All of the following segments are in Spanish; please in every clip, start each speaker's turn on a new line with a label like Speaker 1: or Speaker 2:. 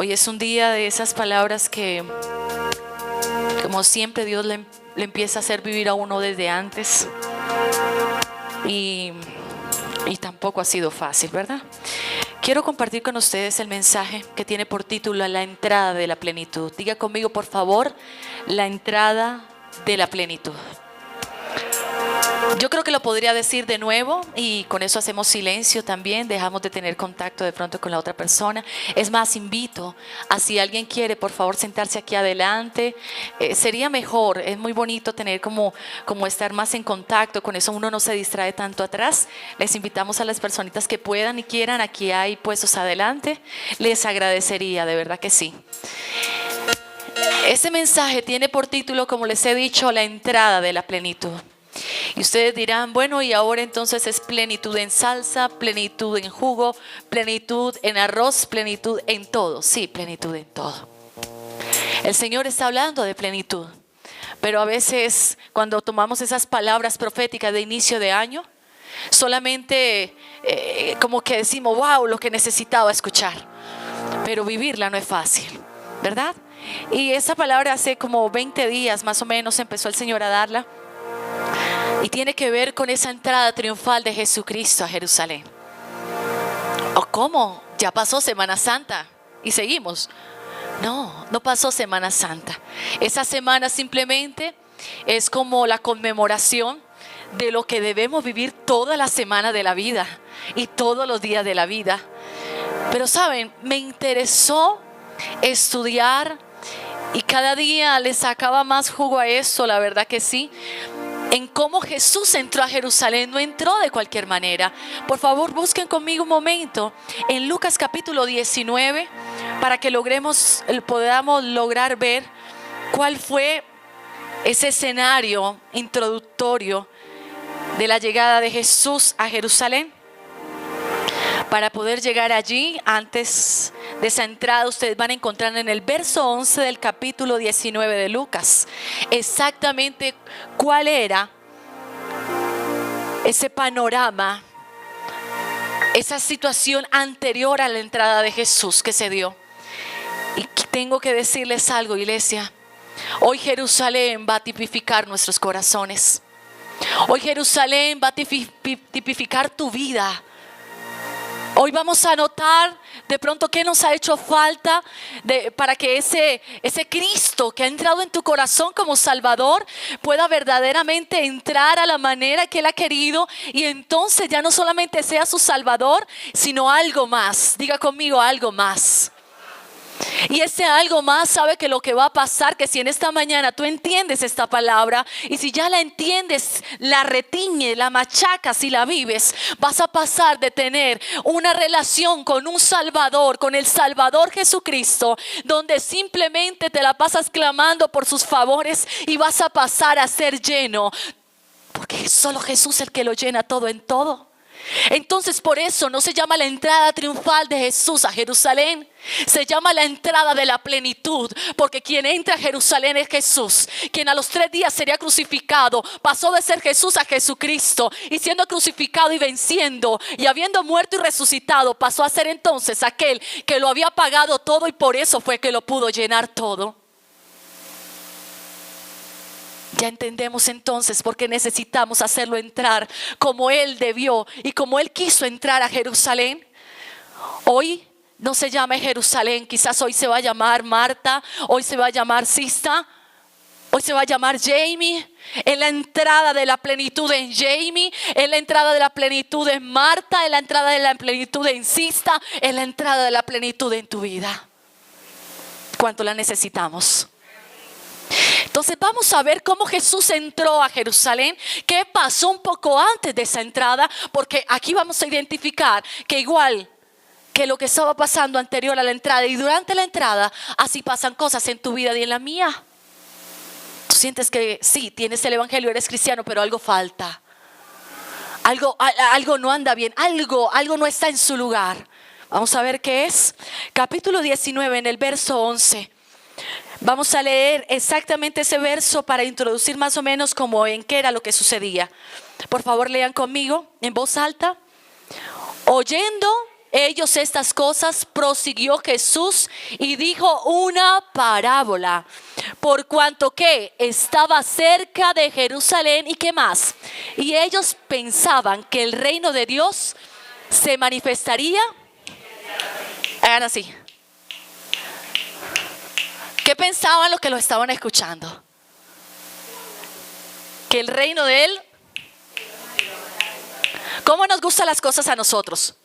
Speaker 1: Hoy es un día de esas palabras que, como siempre, Dios le empieza a hacer vivir a uno desde antes. Y tampoco ha sido fácil, ¿verdad? Quiero compartir con ustedes el mensaje que tiene por título La entrada de la plenitud. Diga conmigo, por favor, la entrada de la plenitud. Yo creo que lo podría decir de nuevo y con eso hacemos silencio también, dejamos de tener contacto de pronto con la otra persona. Es más, invito a, si alguien quiere, por favor, sentarse aquí adelante. Sería mejor, es muy bonito tener como estar más en contacto, con eso uno no se distrae tanto atrás. Les invitamos a las personitas que puedan y quieran, aquí hay puestos adelante. Les agradecería, de verdad que sí. Este mensaje tiene por título, como les he dicho, la entrada de la plenitud. Y ustedes dirán, bueno, y ahora entonces es plenitud en salsa, plenitud en jugo, plenitud en arroz, plenitud en todo. Sí, plenitud en todo. El Señor está hablando de plenitud, pero a veces cuando tomamos esas palabras proféticas de inicio de año, solamente como que decimos, wow, lo que necesitaba escuchar, pero vivirla no es fácil, ¿verdad? Y esa palabra hace como 20 días más o menos empezó el Señor a darla. Y tiene que ver con esa entrada triunfal de Jesucristo a Jerusalén. ¿O cómo? Ya pasó Semana Santa y seguimos. No pasó Semana Santa. Esa semana simplemente es como la conmemoración de lo que debemos vivir toda la semana de la vida y todos los días de la vida. Pero saben, me interesó estudiar y cada día le sacaba más jugo a eso, la verdad que sí. En cómo Jesús entró a Jerusalén, no entró de cualquier manera. Por favor, busquen conmigo un momento en Lucas capítulo 19 para que podamos lograr ver cuál fue ese escenario introductorio de la llegada de Jesús a Jerusalén. Para poder llegar allí, antes de esa entrada, ustedes van a encontrar en el verso 11 del capítulo 19 de Lucas exactamente cuál era ese panorama, esa situación anterior a la entrada de Jesús que se dio. Y tengo que decirles algo, iglesia. Hoy Jerusalén va a tipificar nuestros corazones. Hoy Jerusalén va a tipificar tu vida. Hoy vamos a notar de pronto qué nos ha hecho falta para que ese Cristo que ha entrado en tu corazón como Salvador pueda verdaderamente entrar a la manera que Él ha querido y entonces ya no solamente sea su Salvador, sino algo más. Diga conmigo, algo más. Y ese algo más sabe que lo que va a pasar, que si en esta mañana tú entiendes esta palabra y si ya la entiendes, la retiñes, la machacas y la vives, vas a pasar de tener una relación con un Salvador, con el Salvador Jesucristo, donde simplemente te la pasas clamando por sus favores y vas a pasar a ser lleno, porque es solo Jesús el que lo llena todo en todo. Entonces por eso no se llama la entrada triunfal de Jesús a Jerusalén, se llama la entrada de la plenitud, porque quien entra a Jerusalén es Jesús, quien a los 3 días sería crucificado, pasó de ser Jesús a Jesucristo, y siendo crucificado y venciendo y habiendo muerto y resucitado, pasó a ser entonces aquel que lo había pagado todo y por eso fue que lo pudo llenar todo. Ya entendemos entonces por qué necesitamos hacerlo entrar como Él debió y como Él quiso entrar a Jerusalén. Hoy no se llama Jerusalén, quizás hoy se va a llamar Marta, hoy se va a llamar Sista, hoy se va a llamar Jamie. En la entrada de la plenitud en Jamie, en la entrada de la plenitud en Marta, en la entrada de la plenitud en Sista, en la entrada de la plenitud en tu vida. ¿Cuánto la necesitamos? Entonces vamos a ver cómo Jesús entró a Jerusalén, qué pasó un poco antes de esa entrada, porque aquí vamos a identificar que igual que lo que estaba pasando anterior a la entrada y durante la entrada, así pasan cosas en tu vida y en la mía. Tú sientes que sí, tienes el evangelio, eres cristiano, pero algo falta. Algo no anda bien, algo no está en su lugar. Vamos a ver qué es. Capítulo 19 en el verso 11. Vamos a leer exactamente ese verso para introducir más o menos como en qué era lo que sucedía. Por favor, lean conmigo en voz alta. Oyendo ellos estas cosas, prosiguió Jesús y dijo una parábola, por cuanto que estaba cerca de Jerusalén y qué más. Y ellos pensaban que el reino de Dios se manifestaría. Hagan así. ¿Qué pensaban los que lo estaban escuchando? Que el reino de Él. ¿Cómo nos gustan las cosas a nosotros?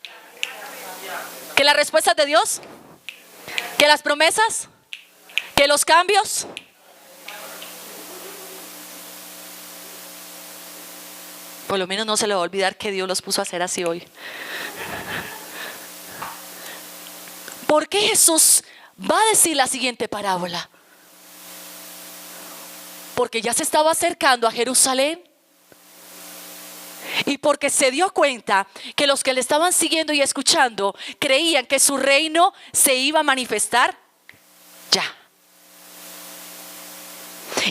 Speaker 1: ¿Que las respuestas de Dios? ¿Que las promesas? ¿Que los cambios? Por lo menos no se le va a olvidar que Dios los puso a hacer así hoy. ¿Por qué Jesús va a decir la siguiente parábola? Porque ya se estaba acercando a Jerusalén. Y porque se dio cuenta que los que le estaban siguiendo y escuchando creían que su reino se iba a manifestar ya.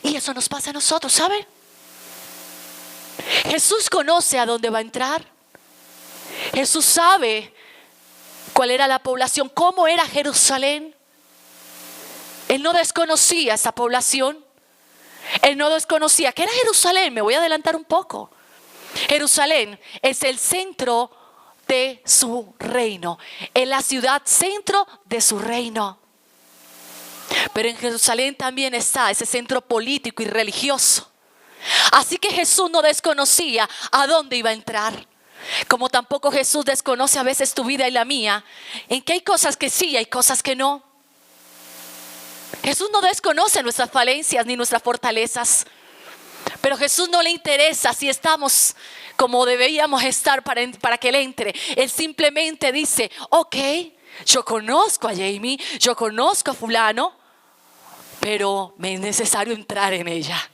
Speaker 1: Y eso nos pasa a nosotros, ¿saben? Jesús conoce a dónde va a entrar. Jesús sabe cuál era la población, cómo era Jerusalén. Él no desconocía esa población. Él no desconocía que era Jerusalén. Me voy a adelantar un poco. Jerusalén es el centro de su reino, es la ciudad centro de su reino. Pero en Jerusalén también está ese centro político y religioso. Así que Jesús no desconocía a dónde iba a entrar. Como tampoco Jesús desconoce a veces tu vida y la mía, en que hay cosas que sí y hay cosas que no. Jesús no desconoce nuestras falencias ni nuestras fortalezas. Pero a Jesús no le interesa si estamos como deberíamos estar para que Él entre. Él simplemente dice, ok, yo conozco a Jamie, yo conozco a fulano, pero me es necesario entrar en ella.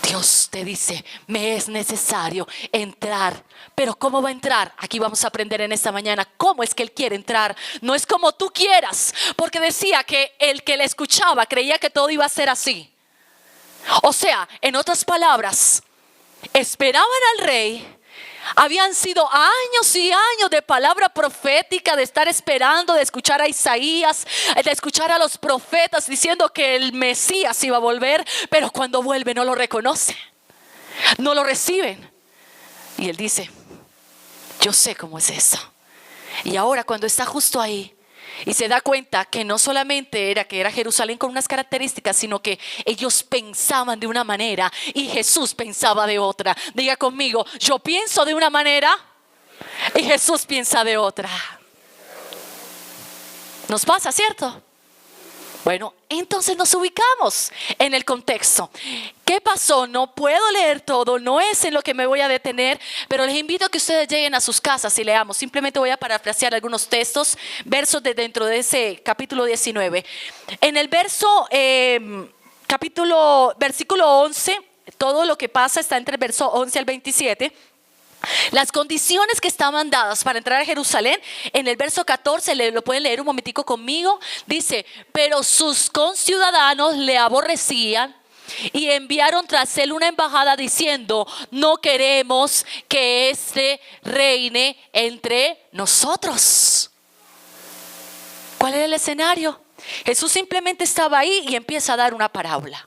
Speaker 1: Dios te dice, me es necesario entrar. Pero ¿cómo va a entrar? Aquí vamos a aprender en esta mañana cómo es que Él quiere entrar. No es como tú quieras, porque decía que el que le escuchaba creía que todo iba a ser así. O sea, en otras palabras, esperaban al rey. Habían sido años y años de palabra profética, de estar esperando, de escuchar a Isaías, de escuchar a los profetas diciendo que el Mesías iba a volver. Pero cuando vuelve no lo reconocen, no lo reciben. Y Él dice, yo sé cómo es eso. Y ahora cuando está justo ahí y se da cuenta que no solamente era que era Jerusalén con unas características, sino que ellos pensaban de una manera y Jesús pensaba de otra. Diga conmigo, yo pienso de una manera y Jesús piensa de otra. Nos pasa, ¿cierto? Bueno, entonces nos ubicamos en el contexto. ¿Qué pasó? No puedo leer todo, no es en lo que me voy a detener, pero les invito a que ustedes lleguen a sus casas y leamos. Simplemente voy a parafrasear algunos textos, versos de dentro de ese capítulo 19. En el versículo 11, todo lo que pasa está entre el verso 11 al 27. Las condiciones que estaban dadas para entrar a Jerusalén, en el verso 14, lo pueden leer un momentico conmigo. Dice, pero sus conciudadanos le aborrecían y enviaron tras él una embajada diciendo, no queremos que éste reine entre nosotros. ¿Cuál era el escenario? Jesús simplemente estaba ahí y empieza a dar una parábola.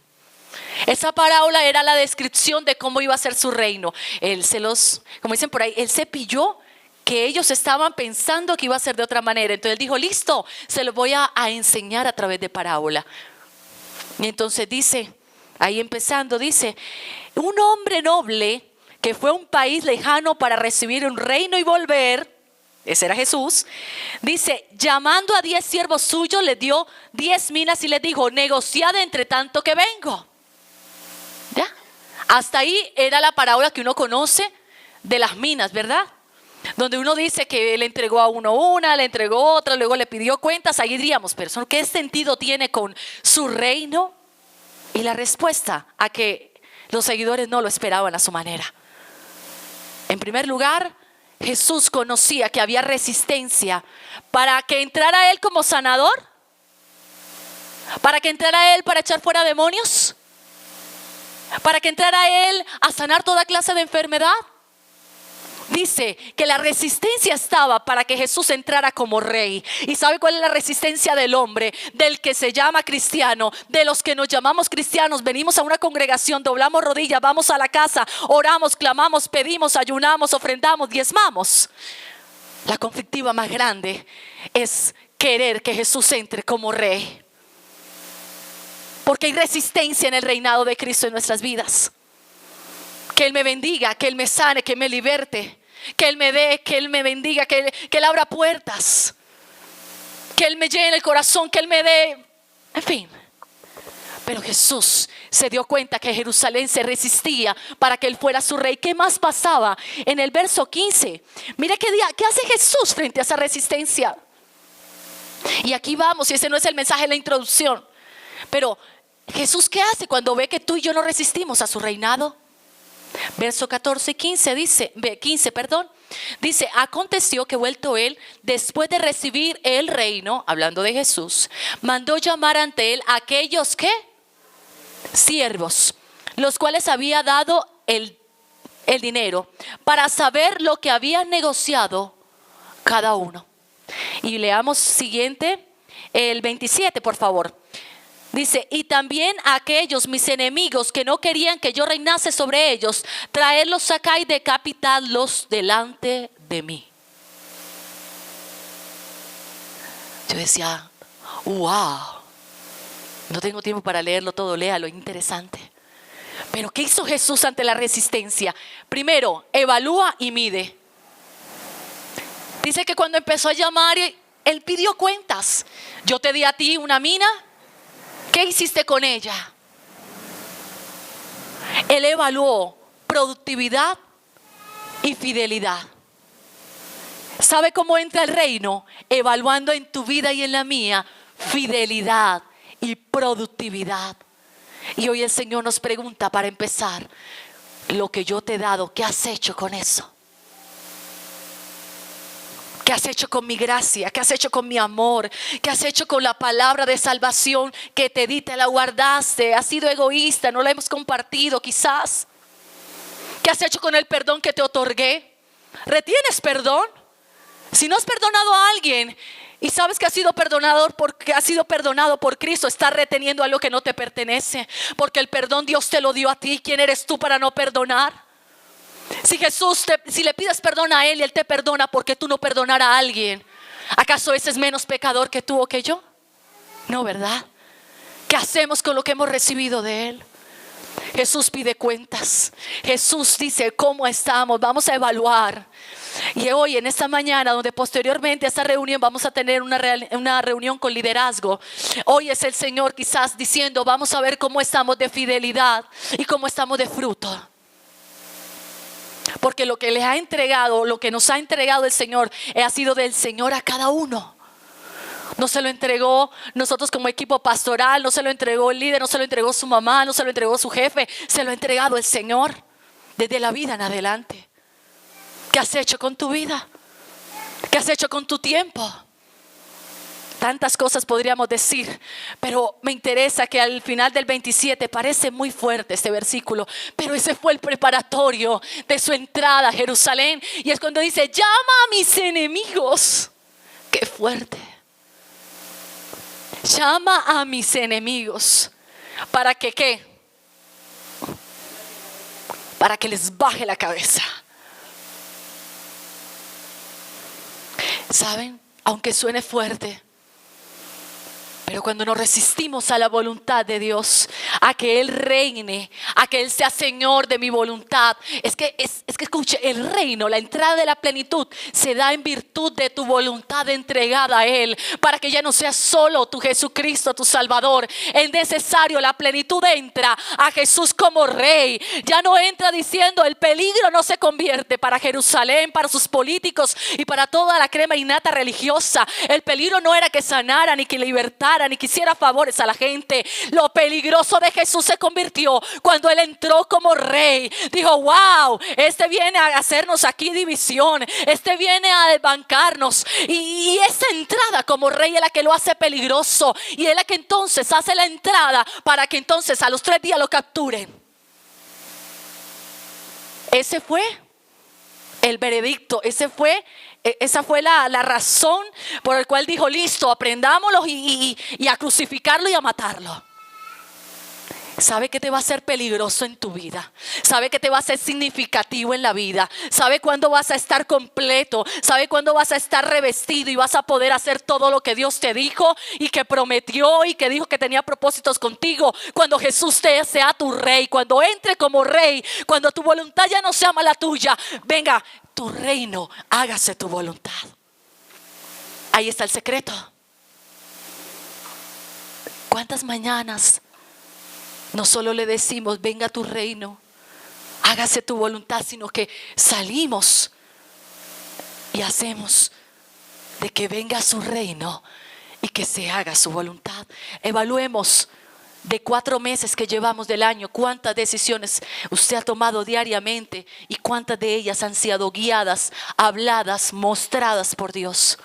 Speaker 1: Esa parábola era la descripción de cómo iba a ser su reino. Él como dicen por ahí, Él se pilló que ellos estaban pensando que iba a ser de otra manera. Entonces Él dijo, listo, se lo voy a enseñar a través de parábola. Y entonces dice, ahí empezando, dice, un hombre noble que fue a un país lejano para recibir un reino y volver. Ese era Jesús. Dice, llamando a 10 siervos suyos, le dio 10 minas y les dijo, negociad entre tanto que vengo. ¿Ya? Hasta ahí era la parábola que uno conoce de las minas, ¿verdad? Donde uno dice que le entregó a uno una, le entregó otra, luego le pidió cuentas. Ahí diríamos, pero ¿qué sentido tiene con su reino? Y la respuesta a que los seguidores no lo esperaban a su manera. En primer lugar, Jesús conocía que había resistencia para que entrara Él como sanador, para que entrara Él para echar fuera demonios, para que entrara Él a sanar toda clase de enfermedad. Dice que la resistencia estaba para que Jesús entrara como rey. ¿Y sabe cuál es la resistencia del hombre? Del que se llama cristiano, de los que nos llamamos cristianos. Venimos a una congregación, doblamos rodillas, vamos a la casa, oramos, clamamos, pedimos, ayunamos, ofrendamos, diezmamos. La conflictiva más grande es querer que Jesús entre como rey. Porque hay resistencia en el reinado de Cristo en nuestras vidas. Que Él me bendiga, que Él me sane, que me liberte, que Él me dé, que Él me bendiga, que Él abra puertas, que Él me llene el corazón, que Él me dé, en fin. Pero Jesús se dio cuenta que Jerusalén se resistía para que Él fuera su rey. ¿Qué más pasaba? En el verso 15, mire qué hace Jesús frente a esa resistencia. Y aquí vamos, y ese no es el mensaje de la introducción, pero Jesús, ¿qué hace cuando ve que tú y yo no resistimos a su reinado? Verso 14 y 15 dice, dice, aconteció que vuelto Él, después de recibir el reino, hablando de Jesús, mandó llamar ante Él a aquellos que siervos, los cuales había dado el dinero, para saber lo que habían negociado cada uno. Y leamos siguiente, el 27, por favor. Dice, y también a aquellos mis enemigos que no querían que yo reinase sobre ellos, traerlos acá y decapitarlos delante de mí. Yo decía, wow, no tengo tiempo para leerlo todo, léalo, es interesante. Pero ¿qué hizo Jesús ante la resistencia? Primero, evalúa y mide. Dice que cuando empezó a llamar, Él pidió cuentas. Yo te di a ti una mina, ¿qué hiciste con ella? Él evaluó productividad y fidelidad. ¿Sabe cómo entra el reino? Evaluando en tu vida y en la mía fidelidad y productividad. Y hoy el Señor nos pregunta para empezar, lo que yo te he dado, ¿qué has hecho con eso? ¿Qué has hecho con mi gracia? ¿Qué has hecho con mi amor? ¿Qué has hecho con la palabra de salvación que te di? ¿Te la guardaste? ¿Has sido egoísta? ¿No la hemos compartido quizás? ¿Qué has hecho con el perdón que te otorgué? ¿Retienes perdón? Si no has perdonado a alguien y sabes que has sido perdonado porque has sido perdonado por Cristo, estás reteniendo algo que no te pertenece. Porque el perdón Dios te lo dio a ti. ¿Quién eres tú para no perdonar? Si le pides perdón a Él y Él te perdona, ¿por qué tú no perdonar a alguien? ¿Acaso ese es menos pecador que tú o que yo? No, ¿verdad? ¿Qué hacemos con lo que hemos recibido de Él? Jesús pide cuentas. Jesús dice, ¿cómo estamos? Vamos a evaluar. Y hoy en esta mañana, donde posteriormente a esta reunión vamos a tener una reunión con liderazgo, hoy es el Señor quizás diciendo, vamos a ver cómo estamos de fidelidad y cómo estamos de fruto. Porque lo que les ha entregado, lo que nos ha entregado el Señor, ha sido del Señor a cada uno. No se lo entregó nosotros como equipo pastoral, no se lo entregó el líder, no se lo entregó su mamá, no se lo entregó su jefe. Se lo ha entregado el Señor desde la vida en adelante. ¿Qué has hecho con tu vida? ¿Qué has hecho con tu tiempo? Tantas cosas podríamos decir, pero me interesa que al final del 27 parece muy fuerte este versículo, pero ese fue el preparatorio de su entrada a Jerusalén. Y es cuando dice, llama a mis enemigos. ¡Qué fuerte! Llama a mis enemigos. ¿Para que qué? Para que les baje la cabeza. ¿Saben? Aunque suene fuerte, pero cuando nos resistimos a la voluntad de Dios, a que Él reine, a que Él sea Señor de mi voluntad, es que escuche, el reino, la entrada de la plenitud se da en virtud de tu voluntad entregada a Él, para que ya no seas solo tu Jesucristo, tu Salvador. Es necesario, la plenitud entra a Jesús como Rey. Ya no entra diciendo, el peligro no se convierte para Jerusalén, para sus políticos y para toda la crema innata religiosa. El peligro no era que sanara ni que libertara ni quisiera favores a la gente. Lo peligroso de Jesús se convirtió cuando Él entró como Rey. Dijo, wow, este viene a hacernos aquí división, este viene a desbancarnos, y esa entrada como Rey es la que lo hace peligroso, y es la que entonces hace la entrada para que entonces a los 3 días lo capturen. Ese fue el veredicto. Esa fue la razón por la cual dijo: listo, aprendámoslo y a crucificarlo y a matarlo. Sabe que te va a ser peligroso en tu vida. Sabe que te va a ser significativo en la vida. Sabe cuándo vas a estar completo. Sabe cuándo vas a estar revestido y vas a poder hacer todo lo que Dios te dijo y que prometió y que dijo que tenía propósitos contigo. Cuando Jesús sea tu rey, cuando entre como rey, cuando tu voluntad ya no sea la tuya. Venga, tu reino, hágase tu voluntad. Ahí está el secreto. ¿Cuántas mañanas no solo le decimos: venga tu reino, hágase tu voluntad, sino que salimos y hacemos de que venga su reino y que se haga su voluntad? Evaluemos de 4 meses que llevamos del año, cuántas decisiones usted ha tomado diariamente y cuántas de ellas han sido guiadas, habladas, mostradas por Dios.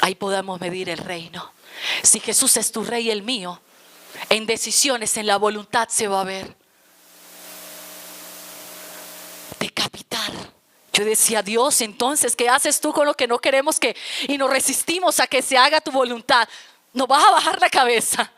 Speaker 1: Ahí podamos medir el reino. Si Jesús es tu rey y el mío, en decisiones, en la voluntad se va a ver. Decapitar. Yo decía: Dios, entonces, ¿qué haces tú con lo que no queremos y nos resistimos a que se haga tu voluntad? ¿Nos vas a bajar la cabeza?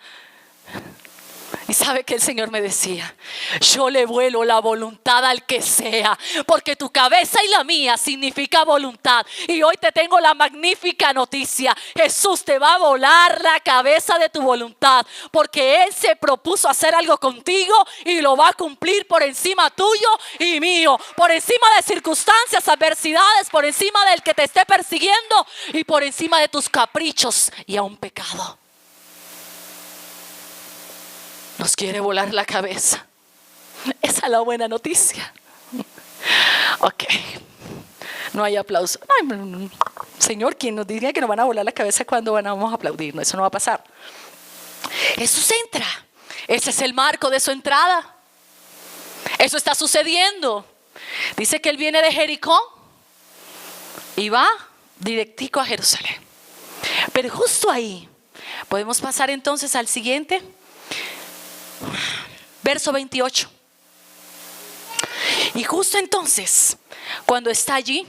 Speaker 1: Y sabe que el Señor me decía: yo le vuelo la voluntad al que sea, porque tu cabeza y la mía significa voluntad. Y hoy te tengo la magnífica noticia: Jesús te va a volar la cabeza de tu voluntad, porque Él se propuso hacer algo contigo y lo va a cumplir por encima tuyo y mío, por encima de circunstancias, adversidades, por encima del que te esté persiguiendo y por encima de tus caprichos y aún pecado. Nos quiere volar la cabeza. Esa es la buena noticia. Ok. No hay aplauso. Ay, Señor, ¿quién nos diría que nos van a volar la cabeza cuando vamos a aplaudir? No, eso no va a pasar. Jesús entra. Ese es el marco de su entrada. Eso está sucediendo. Dice que Él viene de Jericó y va directico a Jerusalén. Pero justo ahí, podemos pasar entonces al siguiente. Verso 28. Y justo entonces, cuando está allí,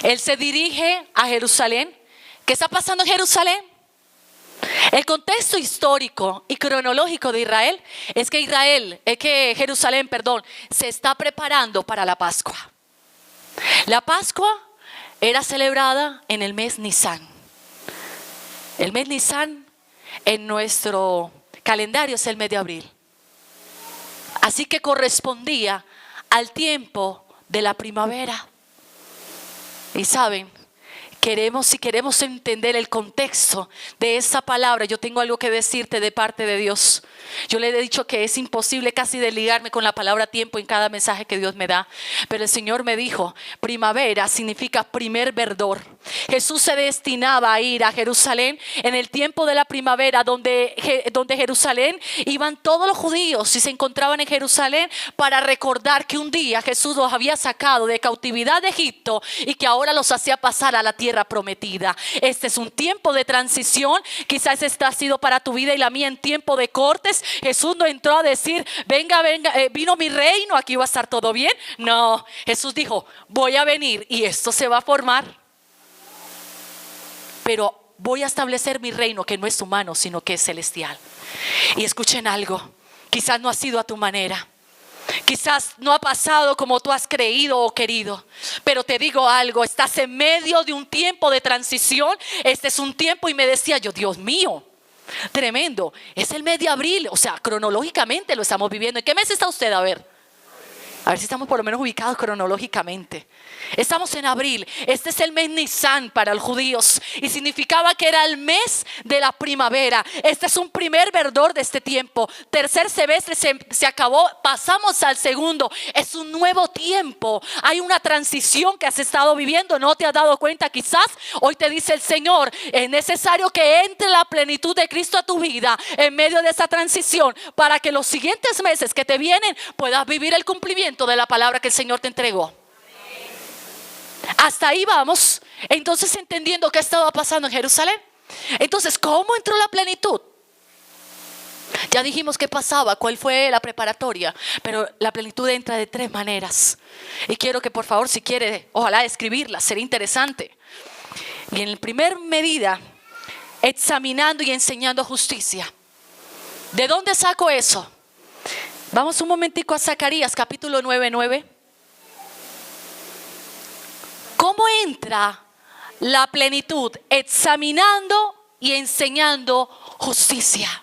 Speaker 1: Él se dirige a Jerusalén. ¿Qué está pasando en Jerusalén? El contexto histórico y cronológico de Israel es que Jerusalén, se está preparando para la Pascua. La Pascua era celebrada en el mes Nisan. El mes Nisan en nuestro calendario es el mes de abril. Así que correspondía al tiempo de la primavera. Y saben, si queremos entender el contexto de esa palabra, yo tengo algo que decirte de parte de Dios. Yo le he dicho que es imposible casi desligarme con la palabra tiempo en cada mensaje que Dios me da. Pero el Señor me dijo: primavera significa primer verdor. Jesús se destinaba a ir a Jerusalén en el tiempo de la primavera, donde Jerusalén iban todos los judíos y se encontraban en Jerusalén para recordar que un día Jesús los había sacado de cautividad de Egipto y que ahora los hacía pasar a la tierra prometida. Este es un tiempo de transición. Quizás este ha sido para tu vida y la mía en tiempo de cortes. Jesús no entró a decir: venga, vino mi reino, aquí va a estar todo bien. No, Jesús dijo: voy a venir y esto se va a formar. Pero voy a establecer mi reino, que no es humano, sino que es celestial. Y escuchen algo: quizás no ha sido a tu manera. Quizás no ha pasado como tú has creído o querido. Pero te digo algo: estás en medio de un tiempo de transición. Este es un tiempo, y me decía yo: Dios mío, tremendo. Es el mes de abril, o sea, cronológicamente lo estamos viviendo. ¿En qué mes está usted? A ver si estamos por lo menos ubicados cronológicamente. Estamos en abril. Este es el mes Nisan para los judíos y significaba que era el mes de la primavera. Este es un primer verdor de este tiempo. Tercer semestre se acabó, pasamos al segundo. Es un nuevo tiempo. Hay una transición que has estado viviendo. No te has dado cuenta quizás. Hoy te dice el Señor: es necesario que entre la plenitud de Cristo a tu vida en medio de esa transición, para que los siguientes meses que te vienen puedas vivir el cumplimiento de la palabra que el Señor te entregó. Hasta ahí vamos. Entonces, entendiendo qué estaba pasando en Jerusalén. Entonces, ¿cómo entró la plenitud? Ya dijimos qué pasaba, cuál fue la preparatoria, pero la plenitud entra de 3 maneras. Y quiero que por favor, si quiere, ojalá escribirla, sería interesante. Y en la primera medida, examinando y enseñando justicia. ¿De dónde saco eso? Vamos un momentico a Zacarías capítulo 9:9. ¿Cómo entra la plenitud? Examinando y enseñando justicia.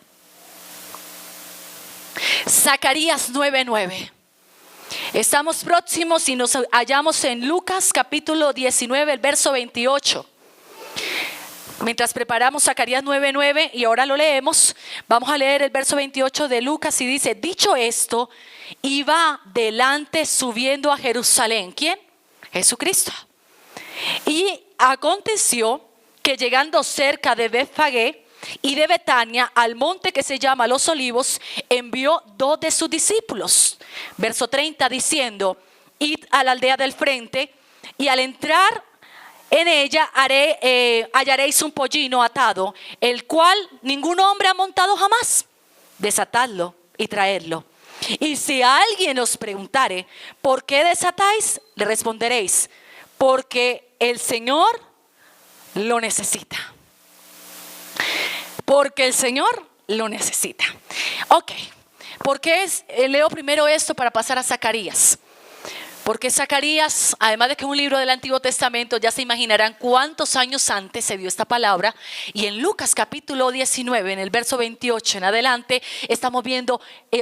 Speaker 1: Zacarías 9:9. Estamos próximos y nos hallamos en Lucas capítulo 19, el verso 28. Mientras preparamos Zacarías 9:9 y ahora lo leemos, vamos a leer el verso 28 de Lucas y dice: dicho esto, iba delante subiendo a Jerusalén. ¿Quién? Jesucristo. Y aconteció que llegando cerca de Betfagé y de Betania, al monte que se llama Los Olivos, envió 2 de sus discípulos. Verso 30 diciendo: id a la aldea del frente, y al entrar en ella hallaréis un pollino atado, el cual ningún hombre ha montado jamás. Desatadlo y traedlo. Y si alguien os preguntare: ¿por qué desatáis? Le responderéis: porque el Señor lo necesita. Porque el Señor lo necesita. Ok, ¿por qué leo primero esto para pasar a Zacarías? Porque Zacarías, además de que es un libro del Antiguo Testamento, ya se imaginarán cuántos años antes se dio esta palabra. Y en Lucas capítulo 19, en el verso 28 en adelante, estamos viendo,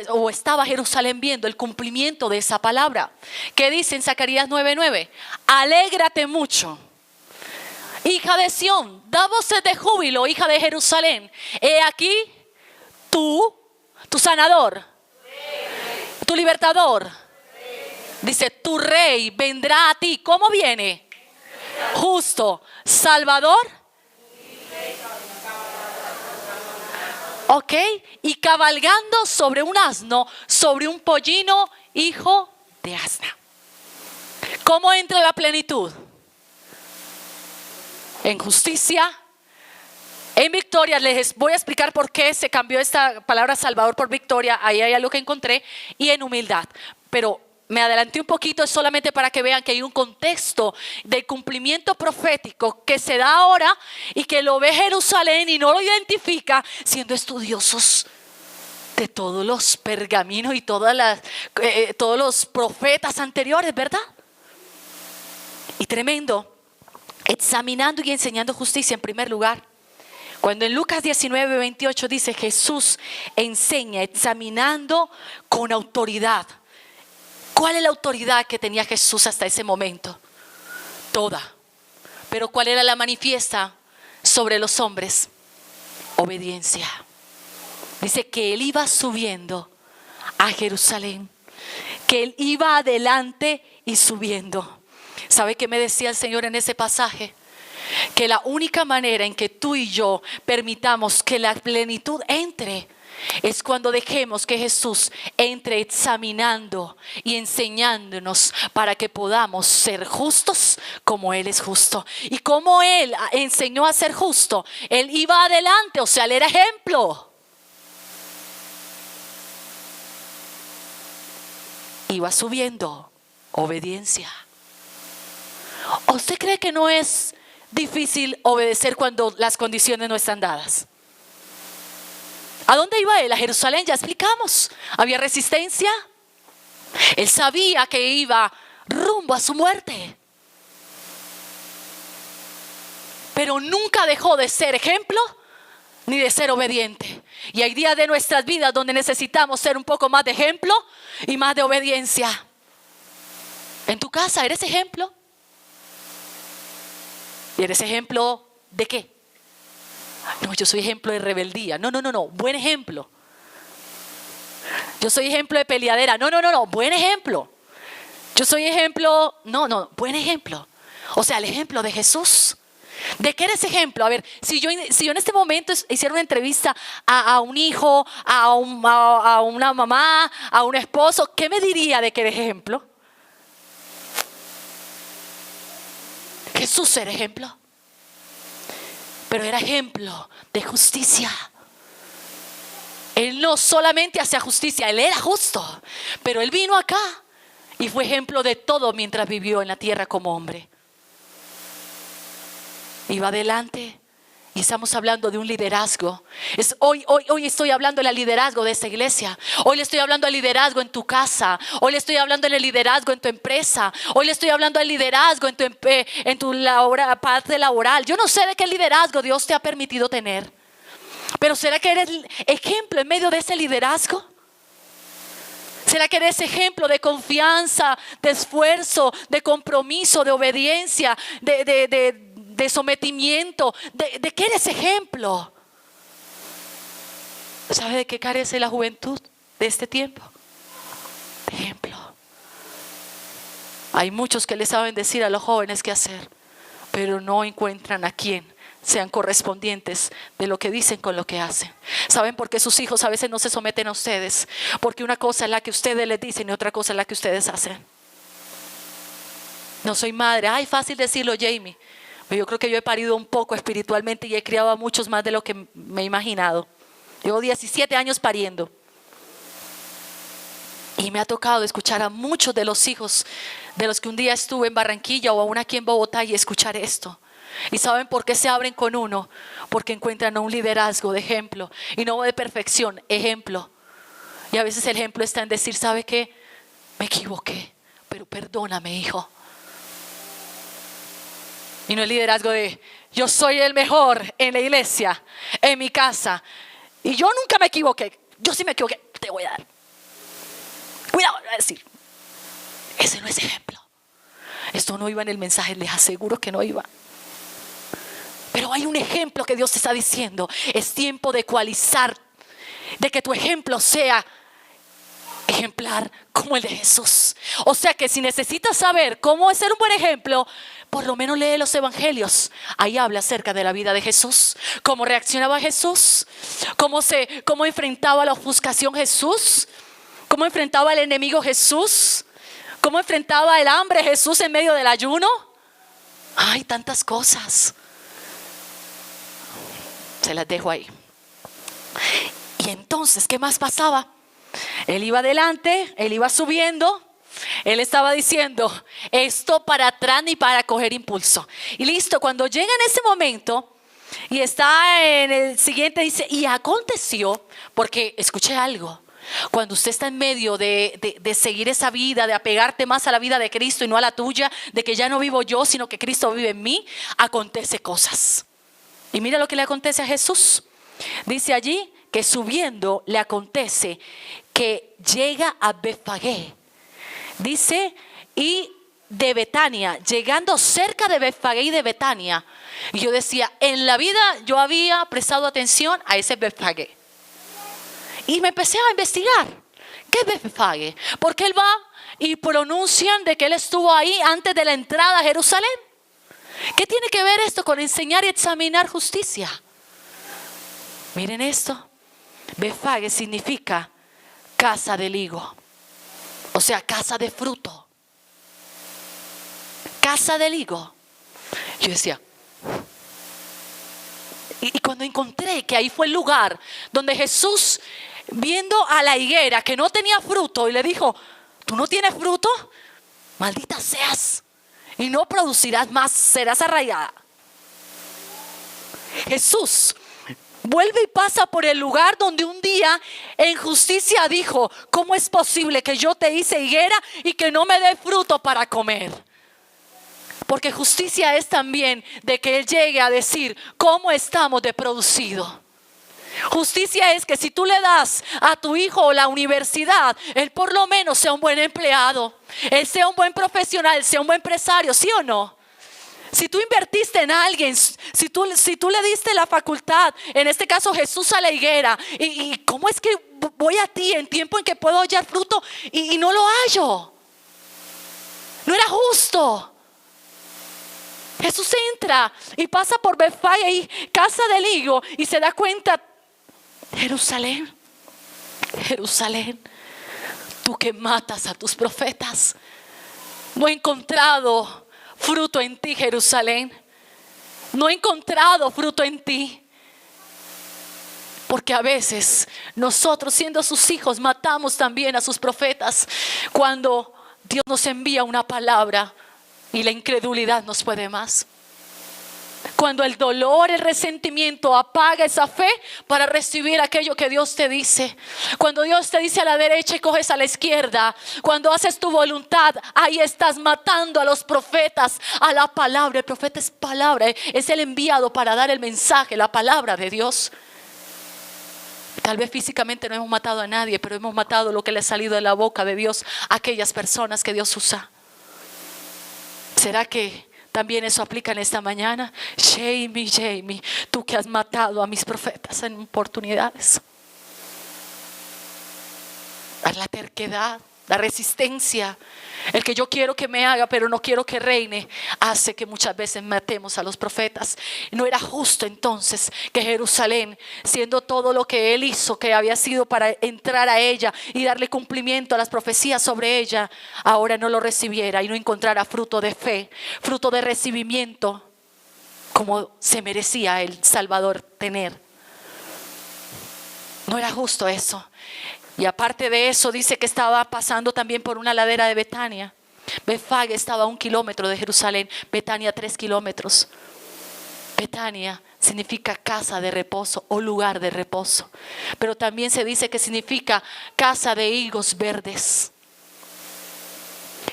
Speaker 1: o estaba Jerusalén viendo el cumplimiento de esa palabra. ¿Qué dice en Zacarías 9:9? Alégrate mucho, hija de Sión, da voces de júbilo, hija de Jerusalén. He aquí tu sanador, tu libertador. Dice: tu rey vendrá a ti. ¿Cómo viene? Justo, Salvador. Ok, y cabalgando sobre un asno, sobre un pollino, hijo de asna. ¿Cómo entra la plenitud? En justicia, en victoria. Les voy a explicar por qué se cambió esta palabra Salvador por victoria. Ahí hay algo que encontré. Y en humildad. Pero me adelanté un poquito, es solamente para que vean que hay un contexto de cumplimiento profético que se da ahora y que lo ve Jerusalén y no lo identifica, siendo estudiosos de todos los pergaminos y todos los profetas anteriores, ¿verdad? Y tremendo, examinando y enseñando justicia en primer lugar. Cuando en Lucas 19:28 dice: Jesús enseña examinando con autoridad. ¿Cuál es la autoridad que tenía Jesús hasta ese momento? Toda. Pero ¿cuál era la manifiesta sobre los hombres? Obediencia. Dice que Él iba subiendo a Jerusalén, que Él iba adelante y subiendo. ¿Sabe qué me decía el Señor en ese pasaje? Que la única manera en que tú y yo permitamos que la plenitud entre es cuando dejemos que Jesús entre examinando y enseñándonos para que podamos ser justos como Él es justo. Y como Él enseñó a ser justo, Él iba adelante, o sea, Él era ejemplo. Iba subiendo, obediencia. ¿O usted cree que no es difícil obedecer cuando las condiciones no están dadas? ¿A dónde iba él? A Jerusalén, ya explicamos. ¿Había resistencia? Él sabía que iba rumbo a su muerte. Pero nunca dejó de ser ejemplo ni de ser obediente. Y hay días de nuestras vidas donde necesitamos ser un poco más de ejemplo y más de obediencia. En tu casa, ¿eres ejemplo? ¿Y eres ejemplo de qué? No, yo soy ejemplo de rebeldía. No, buen ejemplo. Yo soy ejemplo de peleadera. No, buen ejemplo. Yo soy ejemplo, buen ejemplo. O sea, el ejemplo de Jesús. ¿De qué eres ejemplo? A ver, si yo en este momento hiciera una entrevista a un hijo, a una mamá, a un esposo, ¿qué me diría de que eres ejemplo? Jesús era ejemplo. Pero era ejemplo de justicia. Él no solamente hacía justicia, Él era justo, pero Él vino acá y fue ejemplo de todo mientras vivió en la tierra como hombre. Iba adelante. Y estamos hablando de un liderazgo. Hoy estoy hablando del liderazgo de esta iglesia. Hoy le estoy hablando del liderazgo en tu casa. Hoy le estoy hablando del liderazgo en tu empresa. Hoy le estoy hablando del liderazgo en tu parte laboral. Yo no sé de qué liderazgo Dios te ha permitido tener, pero ¿será que eres ejemplo en medio de ese liderazgo? ¿Será que eres ejemplo de confianza, de esfuerzo, de compromiso, de obediencia, de sometimiento? ¿De qué eres ejemplo? ¿Sabe de qué carece la juventud de este tiempo? De ejemplo. Hay muchos que le saben decir a los jóvenes qué hacer, pero no encuentran a quien sean correspondientes de lo que dicen con lo que hacen. ¿Saben por qué sus hijos a veces no se someten a ustedes? Porque una cosa es la que ustedes les dicen y otra cosa es la que ustedes hacen. No soy madre. Ay, fácil decirlo, Jamie. Pero yo creo que yo he parido un poco espiritualmente y he criado a muchos más de lo que me he imaginado. Llevo 17 años pariendo. Y me ha tocado escuchar a muchos de los hijos de los que un día estuve en Barranquilla o aún aquí en Bogotá y escuchar esto. ¿Y saben por qué se abren con uno? Porque encuentran un liderazgo de ejemplo. Y no de perfección, ejemplo. Y a veces el ejemplo está en decir, ¿sabe qué? Me equivoqué, pero perdóname, hijo. Y no el liderazgo de yo soy el mejor en la iglesia, en mi casa. Y yo nunca me equivoqué. Yo sí me equivoqué, te voy a dar. Cuidado, voy a decir. Ese no es ejemplo. Esto no iba en el mensaje, les aseguro que no iba. Pero hay un ejemplo que Dios te está diciendo. Es tiempo de ecualizar, de que tu ejemplo sea ejemplar como el de Jesús. O sea que si necesitas saber cómo es ser un buen ejemplo, por lo menos lee los evangelios. Ahí habla acerca de la vida de Jesús, cómo reaccionaba Jesús, cómo enfrentaba la ofuscación Jesús, cómo enfrentaba al enemigo Jesús, cómo enfrentaba el hambre Jesús en medio del ayuno. Hay tantas cosas. Se las dejo ahí. Y entonces, ¿qué más pasaba? Él iba adelante, él iba subiendo. Él estaba diciendo, esto para atrás ni para coger impulso. Y listo, cuando llega en ese momento y está en el siguiente, dice, y aconteció, porque escuché algo. Cuando usted está en medio de seguir esa vida, de apegarte más a la vida de Cristo y no a la tuya, de que ya no vivo yo, sino que Cristo vive en mí, acontece cosas. Y mira lo que le acontece a Jesús. Dice allí que subiendo le acontece que llega a Betfagé. Dice, y de Betania, llegando cerca de Betfagé y de Betania. Y yo decía, en la vida yo había prestado atención a ese Betfagé. Y me empecé a investigar. ¿Qué es Betfagé? Porque él va y pronuncian de que él estuvo ahí antes de la entrada a Jerusalén. ¿Qué tiene que ver esto con enseñar y examinar justicia? Miren esto. Betfagé significa casa del higo. O sea, casa de fruto. Casa del higo. Yo decía. Y cuando encontré que ahí fue el lugar donde Jesús, viendo a la higuera que no tenía fruto, y le dijo, ¿tú no tienes fruto? Maldita seas. Y no producirás más, serás arraigada. Jesús vuelve y pasa por el lugar donde un día en justicia dijo, ¿cómo es posible que yo te hice higuera y que no me dé fruto para comer? Porque justicia es también de que Él llegue a decir cómo estamos de producido. Justicia es que si tú le das a tu hijo la universidad, él por lo menos sea un buen empleado, él sea un buen profesional, sea un buen empresario, ¿sí o no? Si tú invertiste en alguien, si tú le diste la facultad, en este caso Jesús a la higuera, y ¿cómo es que voy a ti en tiempo en que puedo hallar fruto y no lo hallo? No era justo. Jesús entra y pasa por Betfagé y casa del higo y se da cuenta, Jerusalén, Jerusalén, tú que matas a tus profetas, no he encontrado fruto en ti, Jerusalén. No he encontrado fruto en ti. Porque a veces nosotros, siendo sus hijos, matamos también a sus profetas cuando Dios nos envía una palabra y la incredulidad nos puede más. Cuando el dolor, el resentimiento apaga esa fe para recibir aquello que Dios te dice. Cuando Dios te dice a la derecha y coges a la izquierda. Cuando haces tu voluntad, ahí estás matando a los profetas, a la palabra. El profeta es palabra, es el enviado para dar el mensaje, la palabra de Dios. Tal vez físicamente no hemos matado a nadie, pero hemos matado lo que le ha salido de la boca de Dios a aquellas personas que Dios usa. ¿Será que también eso aplica en esta mañana? Jamie, tú que has matado a mis profetas en oportunidades. La terquedad, la resistencia, el que yo quiero que me haga pero no quiero que reine, hace que muchas veces matemos a los profetas. No era justo entonces que Jerusalén, siendo todo lo que él hizo, que había sido para entrar a ella y darle cumplimiento a las profecías sobre ella, ahora no lo recibiera y no encontrara fruto de fe, fruto de recibimiento como se merecía el Salvador tener. No era justo eso. Y aparte de eso, dice que estaba pasando también por una ladera de Betania. Betfage estaba a 1 kilómetro de Jerusalén, Betania 3 kilómetros. Betania significa casa de reposo o lugar de reposo. Pero también se dice que significa casa de higos verdes.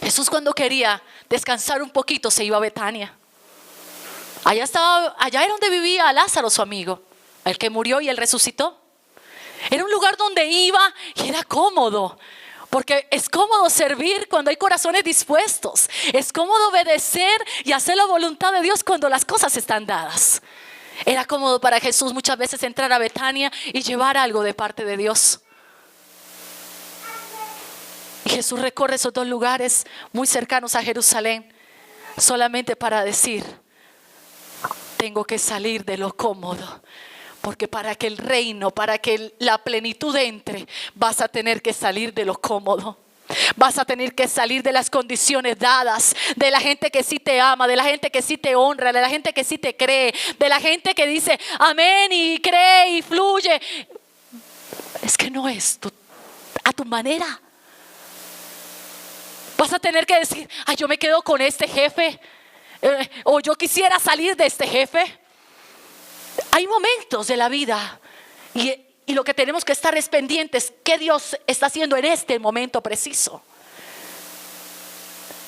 Speaker 1: Jesús, cuando quería descansar un poquito, se iba a Betania. Allá era donde vivía Lázaro, su amigo, el que murió y él resucitó. Era un lugar donde iba y era cómodo, porque es cómodo servir cuando hay corazones dispuestos. Es cómodo obedecer y hacer la voluntad de Dios cuando las cosas están dadas. Era cómodo para Jesús muchas veces entrar a Betania y llevar algo de parte de Dios. Y Jesús recorre esos dos lugares muy cercanos a Jerusalén solamente para decir: tengo que salir de lo cómodo. Porque para que el reino, para que la plenitud entre, vas a tener que salir de lo cómodo. Vas a tener que salir de las condiciones dadas, de la gente que sí te ama, de la gente que sí te honra, de la gente que sí te cree, de la gente que dice amén y cree y fluye. Es que no es a tu manera. Vas a tener que decir: ay, yo me quedo con este jefe, o yo quisiera salir de este jefe. Hay momentos de la vida y lo que tenemos que estar es pendientes. ¿Qué Dios está haciendo en este momento preciso?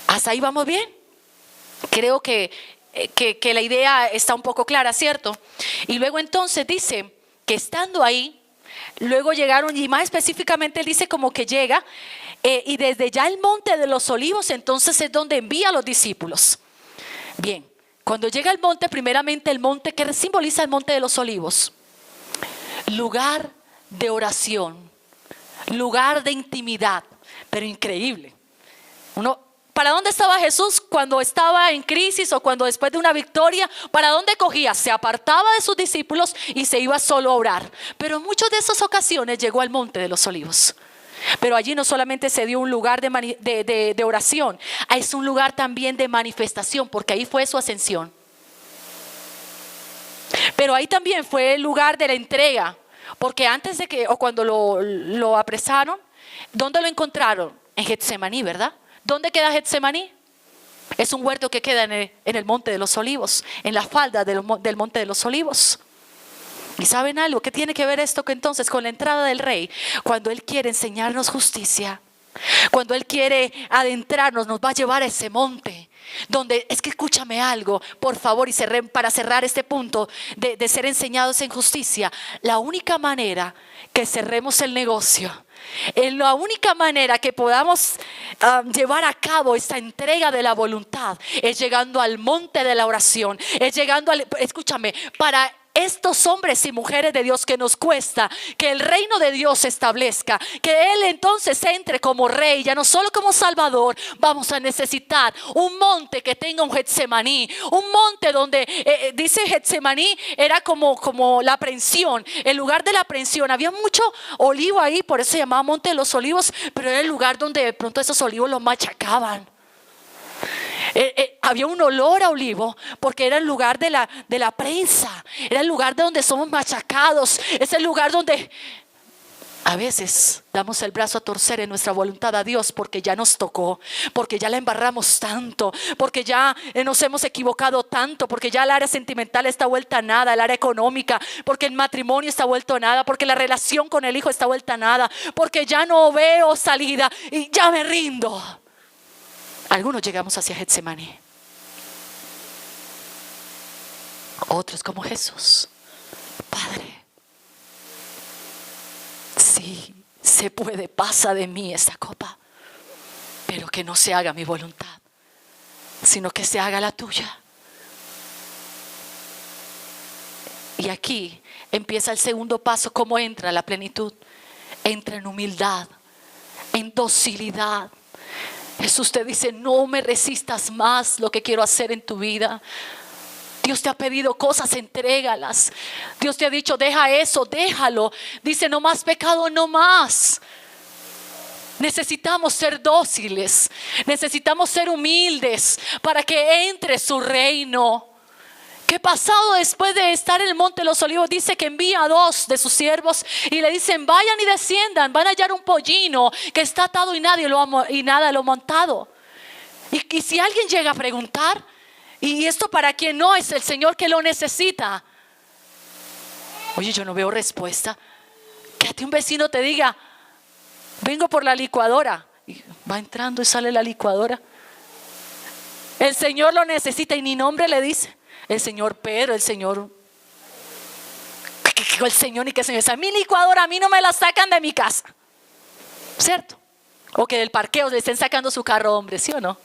Speaker 1: ¿Hasta ahí vamos bien? Creo que la idea está un poco clara, ¿cierto? Y luego entonces dice que estando ahí, luego llegaron, y más específicamente él dice como que llega y desde ya el monte de los olivos, entonces es donde envía a los discípulos. Bien. Cuando llega al monte, primeramente el monte, ¿qué simboliza el monte de los olivos? Lugar de oración, lugar de intimidad, pero increíble. ¿Para dónde estaba Jesús cuando estaba en crisis o cuando después de una victoria? ¿Para dónde cogía? Se apartaba de sus discípulos y se iba solo a orar. Pero en muchas de esas ocasiones llegó al monte de los olivos. Pero allí no solamente se dio un lugar de oración, es un lugar también de manifestación, porque ahí fue su ascensión. Pero ahí también fue el lugar de la entrega, porque antes de que, o cuando lo apresaron, ¿dónde lo encontraron? En Getsemaní, ¿verdad? ¿Dónde queda Getsemaní? Es un huerto que queda en el monte de los olivos, en la falda del monte de los olivos. ¿Y saben algo? ¿Qué tiene que ver esto entonces con la entrada del rey? Cuando él quiere enseñarnos justicia, cuando él quiere adentrarnos, nos va a llevar a ese monte donde, es que escúchame algo, por favor, y para cerrar este punto de ser enseñados en justicia, la única manera que cerremos el negocio, la única manera que podamos llevar a cabo esta entrega de la voluntad es llegando al monte de la oración, es llegando escúchame, para estos hombres y mujeres de Dios que nos cuesta que el reino de Dios se establezca, que Él entonces entre como rey, ya no solo como Salvador. Vamos a necesitar un monte que tenga un Getsemaní, un monte donde dice Getsemaní era como la aprehensión, el lugar de la aprehensión. Había mucho olivo ahí, por eso se llamaba monte de los olivos, pero era el lugar donde de pronto esos olivos los machacaban. Había un olor a olivo porque era el lugar de la prensa, era el lugar de donde somos machacados, es el lugar donde a veces damos el brazo a torcer en nuestra voluntad a Dios porque ya nos tocó, porque ya la embarramos tanto, porque ya nos hemos equivocado tanto, porque ya el área sentimental está vuelta a nada, el área económica, porque el matrimonio está vuelto a nada, porque la relación con el hijo está vuelta a nada, porque ya no veo salida y ya me rindo. Algunos llegamos hacia Getsemaní, otros como Jesús. Padre, sí, se puede, pasa de mí esta copa, pero que no se haga mi voluntad, sino que se haga la tuya. Y aquí empieza el segundo paso. ¿Cómo entra la plenitud? Entra en humildad, en docilidad. Jesús te dice: no me resistas más lo que quiero hacer en tu vida. Dios te ha pedido cosas, entrégalas. Dios te ha dicho: deja eso, déjalo. Dice: no más pecado, no más. Necesitamos ser dóciles, necesitamos ser humildes para que entre su reino. Que pasado después de estar en el monte de los olivos, dice que envía a 2 de sus siervos y le dicen: vayan y desciendan, van a hallar un pollino que está atado y nada lo ha montado. Y si alguien llega a preguntar: ¿y esto para quién? No, es el Señor que lo necesita. Oye, yo no veo respuesta. Que a ti un vecino te diga: vengo por la licuadora, y va entrando y sale la licuadora. El Señor lo necesita y ni nombre le dice. El Señor Pedro, el Señor ni que Señor. Mi licuadora a mí no me la sacan de mi casa, ¿cierto? O que del parqueo le estén sacando su carro, hombre, ¿sí o no?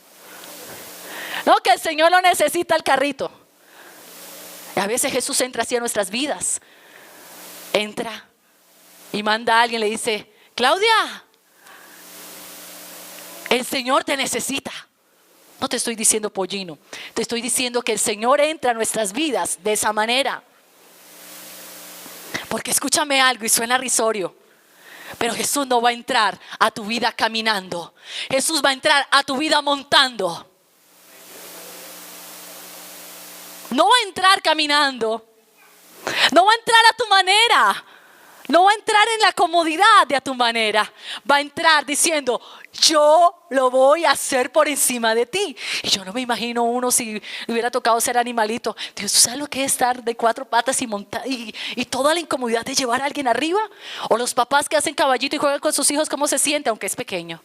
Speaker 1: No, que el Señor lo necesita el carrito. Y a veces Jesús entra así a nuestras vidas. Entra y manda a alguien, le dice: Claudia, el Señor te necesita. No te estoy diciendo pollino, te estoy diciendo que el Señor entra a nuestras vidas de esa manera. Porque escúchame algo y suena risorio, pero Jesús no va a entrar a tu vida caminando. Jesús va a entrar a tu vida montando. No va a entrar caminando, no va a entrar a tu manera, no va a entrar en la comodidad de a tu manera. Va a entrar diciendo: yo lo voy a hacer por encima de ti. Y yo no me imagino uno si le hubiera tocado ser animalito. Dios, ¿tú sabes lo que es estar de 4 patas y montar y toda la incomodidad de llevar a alguien arriba? O los papás que hacen caballito y juegan con sus hijos, ¿cómo se siente aunque es pequeño?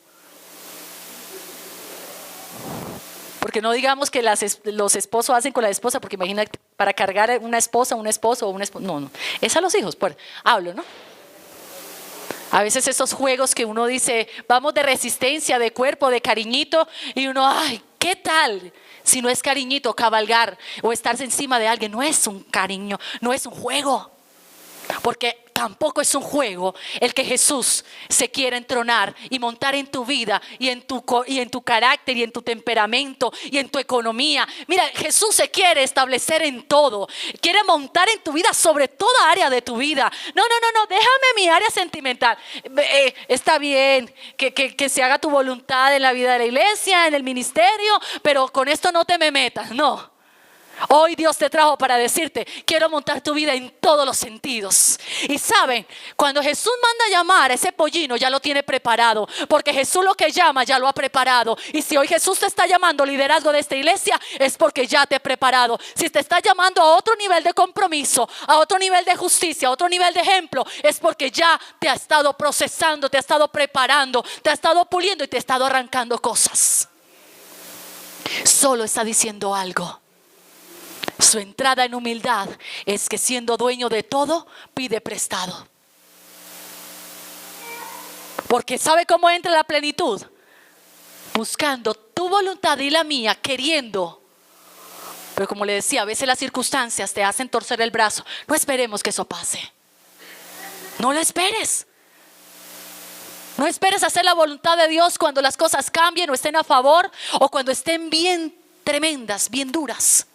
Speaker 1: Porque no digamos que los esposos hacen con la esposa, porque imagina para cargar una esposa, un esposo o un esposo. No, es a los hijos, pues hablo, ¿no? A veces esos juegos que uno dice: vamos de resistencia, de cuerpo, de cariñito, y uno: ay, ¿qué tal? Si no es cariñito, cabalgar o estarse encima de alguien no es un cariño, no es un juego. Porque tampoco es un juego el que Jesús se quiere entronar y montar en tu vida y en tu carácter y en tu temperamento y en tu economía. Mira, Jesús se quiere establecer en todo. Quiere montar en tu vida sobre toda área de tu vida. No, déjame mi área sentimental. Está bien que se haga tu voluntad en la vida de la iglesia, en el ministerio, pero con esto no te me metas, no. Hoy Dios te trajo para decirte: quiero montar tu vida en todos los sentidos. Y saben, cuando Jesús manda a llamar a ese pollino, ya lo tiene preparado, porque Jesús lo que llama ya lo ha preparado. Y si hoy Jesús te está llamando liderazgo de esta iglesia, es porque ya te he preparado. Si te está llamando a otro nivel de compromiso, a otro nivel de justicia, a otro nivel de ejemplo, es porque ya te ha estado procesando, te ha estado preparando, te ha estado puliendo y te ha estado arrancando cosas. Solo está diciendo algo: su entrada en humildad es que, siendo dueño de todo, pide prestado. Porque ¿sabe cómo entra la plenitud? Buscando tu voluntad y la mía, queriendo. Pero como le decía, a veces las circunstancias te hacen torcer el brazo. No esperemos que eso pase. No lo esperes. No esperes hacer la voluntad de Dios cuando las cosas cambien o estén a favor, o cuando estén bien tremendas, bien duras.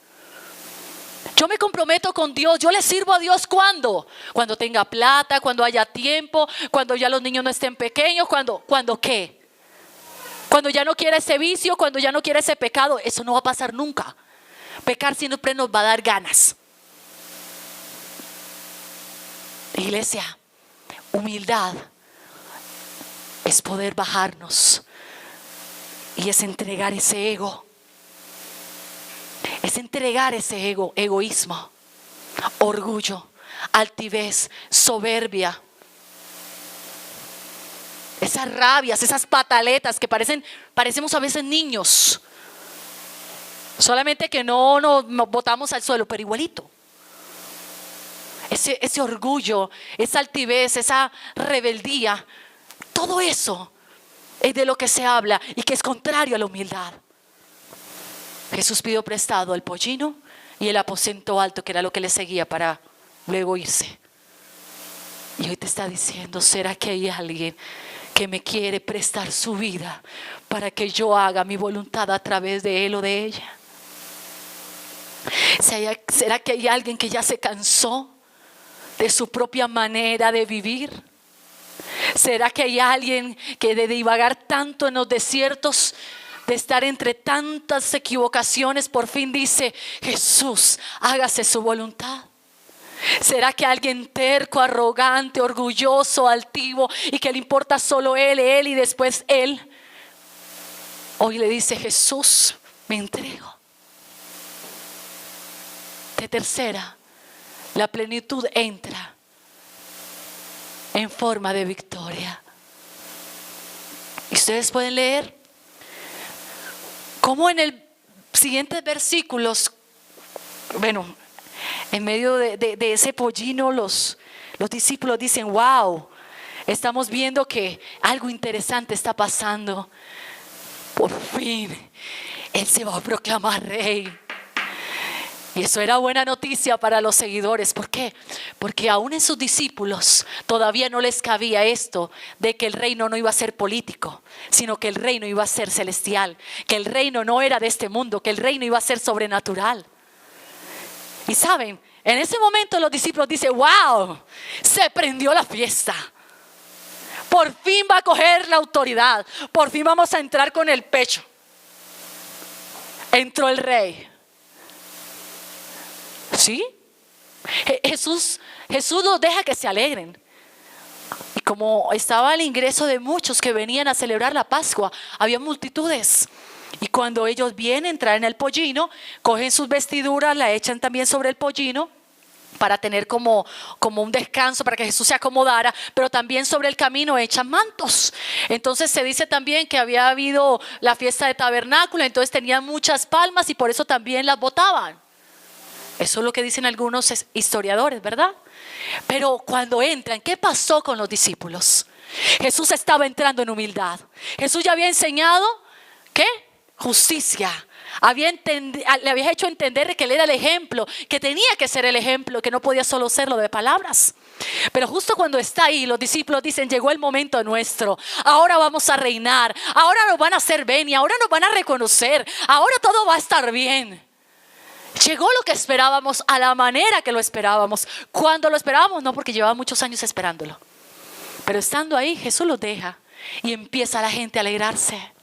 Speaker 1: Yo me comprometo con Dios, yo le sirvo a Dios cuando tenga plata, cuando haya tiempo, cuando ya los niños no estén pequeños, cuando ¿qué? Cuando ya no quiera ese vicio, cuando ya no quiera ese pecado, eso no va a pasar nunca. Pecar siempre nos va a dar ganas. Iglesia, humildad es poder bajarnos y es entregar ese ego. Es entregar ese ego, egoísmo, orgullo, altivez, soberbia. Esas rabias, esas pataletas que parecemos a veces niños. Solamente que no nos botamos al suelo, pero igualito. Ese orgullo, esa altivez, esa rebeldía, todo eso es de lo que se habla y que es contrario a la humildad. Jesús pidió prestado el pollino y el aposento alto, que era lo que le seguía para luego irse. Y hoy te está diciendo, ¿será que hay alguien que me quiere prestar su vida para que yo haga mi voluntad a través de él o de ella? ¿Será que hay alguien que ya se cansó de su propia manera de vivir? ¿Será que hay alguien que de divagar tanto en los desiertos, de estar entre tantas equivocaciones, por fin dice, Jesús, hágase su voluntad? ¿Será que alguien terco, arrogante, orgulloso, altivo y que le importa solo él y después él, hoy le dice, Jesús, me entrego? De tercera, la plenitud entra en forma de victoria. Y ustedes pueden leer cómo en el siguientes versículos, bueno, en medio de ese pollino los discípulos dicen, wow, estamos viendo que algo interesante está pasando. Por fin, Él se va a proclamar rey. Y eso era buena noticia para los seguidores. ¿Por qué? Porque aún en sus discípulos todavía no les cabía esto de que el reino no iba a ser político, sino que el reino iba a ser celestial, que el reino no era de este mundo, que el reino iba a ser sobrenatural. Y saben, en ese momento los discípulos dicen, wow, se prendió la fiesta. Por fin va a coger la autoridad, por fin vamos a entrar con el pecho. Entró el rey. ¿Sí? Jesús los deja que se alegren. Y como estaba el ingreso de muchos que venían a celebrar la Pascua, había multitudes. Y cuando ellos vienen, traen el pollino, cogen sus vestiduras, la echan también sobre el pollino para tener como un descanso, para que Jesús se acomodara, pero también sobre el camino echan mantos. Entonces se dice también que había habido la fiesta de tabernáculo, entonces tenían muchas palmas y por eso también las botaban. Eso es lo que dicen algunos historiadores, ¿verdad? Pero cuando entran, ¿qué pasó con los discípulos? Jesús estaba entrando en humildad. Jesús ya había enseñado, ¿qué? Justicia. Le había hecho entender que Él era el ejemplo, que tenía que ser el ejemplo, que no podía solo serlo de palabras. Pero justo cuando está ahí, los discípulos dicen, llegó el momento nuestro. Ahora vamos a reinar. Ahora nos van a hacer venia. Ahora nos van a reconocer. Ahora todo va a estar bien. Llegó lo que esperábamos a la manera que lo esperábamos. Cuando lo esperábamos, no, porque llevaba muchos años esperándolo. Pero estando ahí, Jesús los deja y empieza la gente a alegrarse.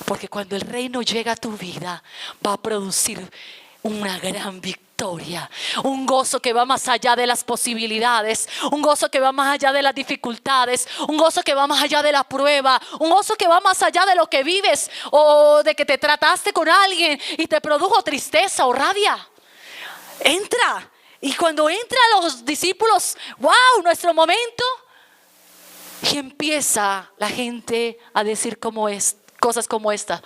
Speaker 1: Porque cuando el reino llega a tu vida, va a producir una gran victoria. Un gozo que va más allá de las posibilidades. Un gozo que va más allá de las dificultades. Un gozo que va más allá de la prueba. Un gozo que va más allá de lo que vives. O de que te trataste con alguien y te produjo tristeza o rabia. Entra. Y cuando entran los discípulos, wow, nuestro momento. Y empieza la gente a decir cosas como esta: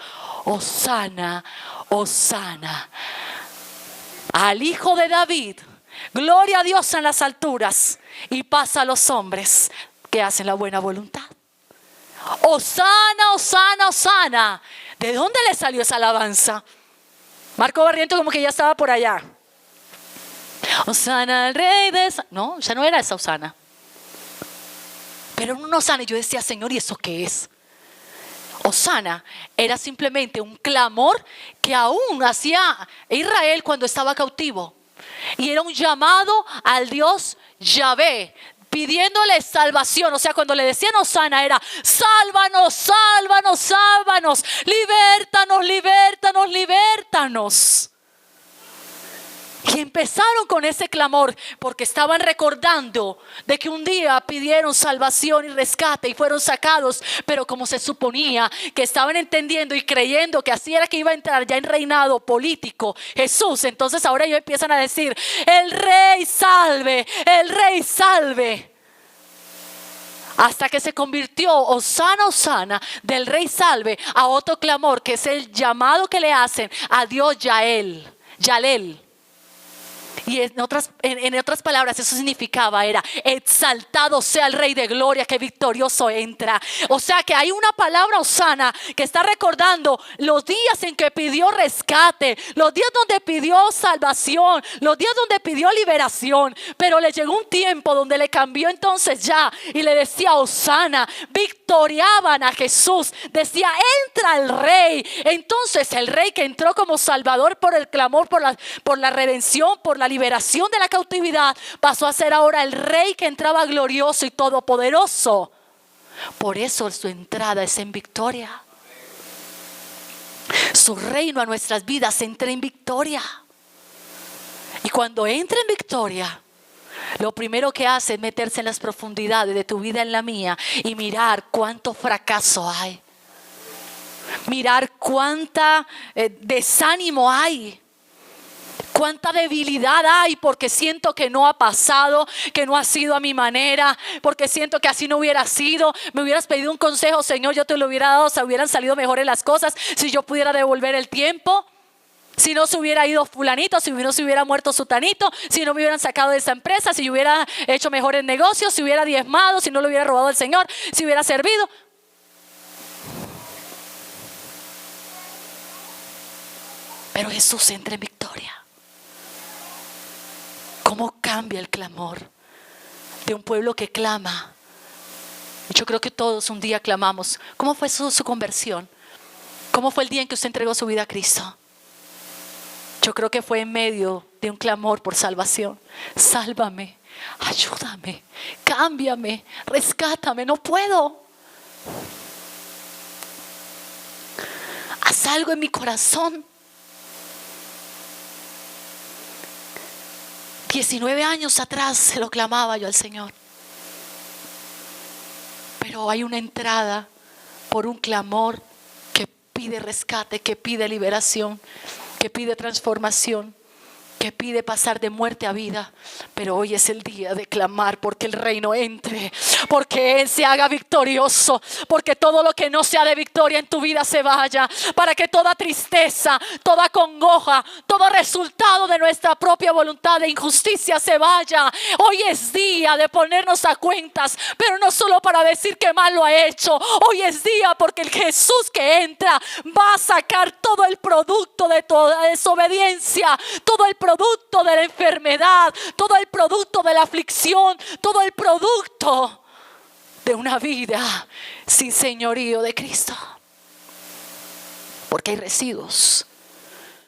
Speaker 1: Hosana, Hosana al Hijo de David, gloria a Dios en las alturas y paz a los hombres que hacen la buena voluntad. Hosana, Hosana, Hosana. ¿De dónde le salió esa alabanza? Marco Barriento como que ya estaba por allá. Hosana al rey de... No, ya no era esa Hosana. Pero en un Hosana yo decía, Señor, ¿y eso qué es? Hosana era simplemente un clamor que aún hacía Israel cuando estaba cautivo. Y era un llamado al Dios Yahvé, pidiéndole salvación. O sea, cuando le decían Hosana era: sálvanos, sálvanos, sálvanos, libértanos, libértanos, libértanos. Y empezaron con ese clamor porque estaban recordando de que un día pidieron salvación y rescate y fueron sacados, pero como se suponía que estaban entendiendo y creyendo que así era que iba a entrar ya en reinado político Jesús, entonces ahora ellos empiezan a decir: el rey salve, el rey salve. Hasta que se convirtió Hosana, Hosana, del rey salve a otro clamor, que es el llamado que le hacen a Dios Yael, Yalel. Y en otras palabras eso significaba, era: exaltado sea el Rey de Gloria que victorioso entra. O sea que hay una palabra Hosana que está recordando los días en que pidió rescate, los días donde pidió salvación, los días donde pidió liberación. Pero le llegó un tiempo donde le cambió entonces ya y le decía Hosana. Victoriaban a Jesús, decía: entra el Rey. Entonces el Rey que entró como Salvador por el clamor, por la redención, por la liberación de la cautividad, pasó a ser ahora el Rey que entraba glorioso y todopoderoso. Por eso su entrada es en victoria. Su reino a nuestras vidas entra en victoria. Y cuando entra en victoria, lo primero que hace es meterse en las profundidades de tu vida, en la mía, y mirar cuánto fracaso hay, mirar cuánta desánimo hay, cuánta debilidad hay, porque siento que no ha pasado, que no ha sido a mi manera, porque siento que así no hubiera sido. Me hubieras pedido un consejo, Señor, yo te lo hubiera dado, se hubieran salido mejores las cosas si yo pudiera devolver el tiempo. Si no se hubiera ido fulanito, si no se hubiera muerto sutanito, si no me hubieran sacado de esa empresa, si yo hubiera hecho mejores negocios, si hubiera diezmado, si no lo hubiera robado el Señor, si hubiera servido. Pero Jesús entra en victoria. ¿Cómo cambia el clamor de un pueblo que clama? Yo creo que todos un día clamamos. ¿Cómo fue su conversión? ¿Cómo fue el día en que usted entregó su vida a Cristo? Yo creo que fue en medio de un clamor por salvación. Sálvame, ayúdame, cámbiame, rescátame, no puedo. Haz algo en mi corazón. 19 años atrás se lo clamaba yo al Señor. Pero hay una entrada por un clamor que pide rescate, que pide liberación, que pide transformación, que pide pasar de muerte a vida. Pero hoy es el día de clamar porque el reino entre, porque Él se haga victorioso, porque todo lo que no sea de victoria en tu vida se vaya, para que toda tristeza, toda congoja, todo resultado de nuestra propia voluntad de injusticia se vaya. Hoy es día de ponernos a cuentas, pero no solo para decir que mal lo ha hecho. Hoy es día porque el Jesús que entra va a sacar todo el producto de toda desobediencia, todo el producto de la enfermedad, todo el producto de la aflicción, todo el producto de una vida sin señorío de Cristo. Porque hay residuos